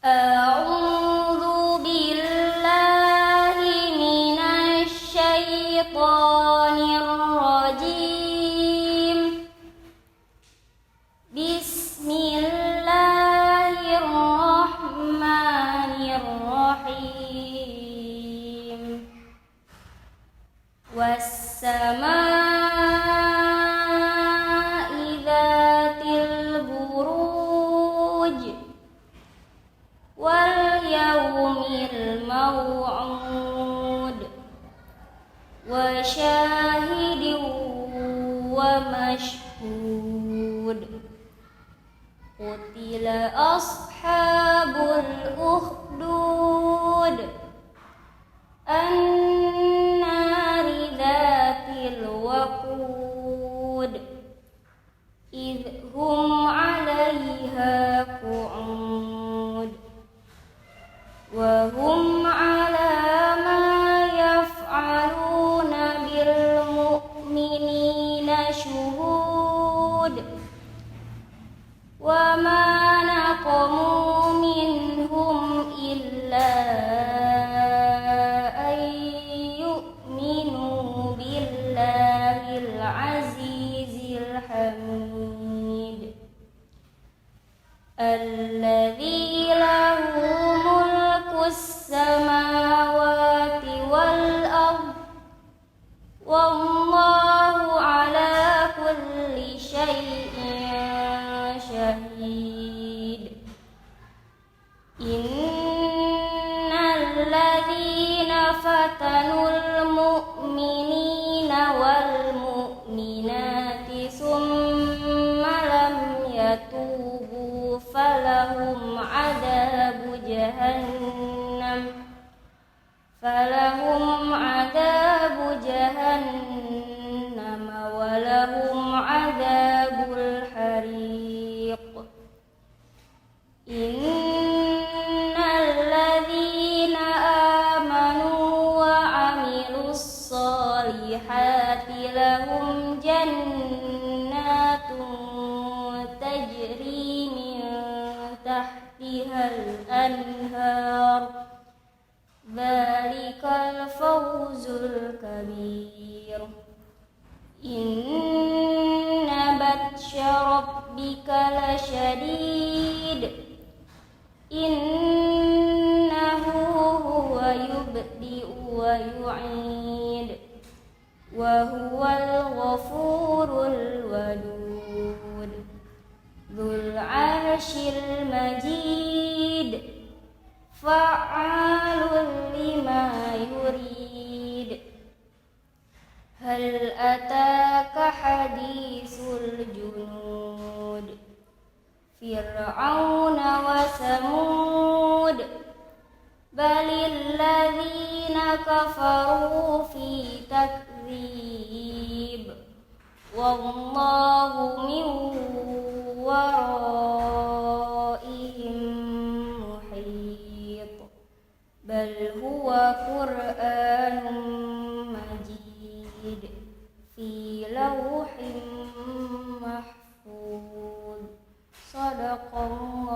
أعوذ بالله من الشيطان الرجيم. بسم الله الرحمن الرحيم. والسماء ذات البروج واليوم الموعود وشاهد ومشهود. قتل أصحاب الأخدود النار ذات الوقود إذ هم عليها قعود وهم على ما يفعلون بالمؤمنين شهود. وما نقموا منهم إلا أن يؤمنوا بالله العزيز الحميد الذي له ملك السماوات والأرض والله على كل شيء شهيد. إن الذين فتنوا المؤمنين والمؤمنات ثم لم يتوبوا فلهم عذاب جهنم ولهم عذاب الحريق. إن الذين آمنوا وعملوا الصالحات لهم جنات تجري من تحتها الأنهار ذلك الفوز الكبير. إن بطش ربك لشديد إنه هو يبدئ ويعيد وهو الغفور الودود ذو العرش المجيد فعال لما يريد. هل أتاك حديث الجنود فرعون وثمود بل الذين كفروا في تكذيب والله من ورائهم محيط بل هو قرآن مجيد في لوح محفوظ. صدق الله.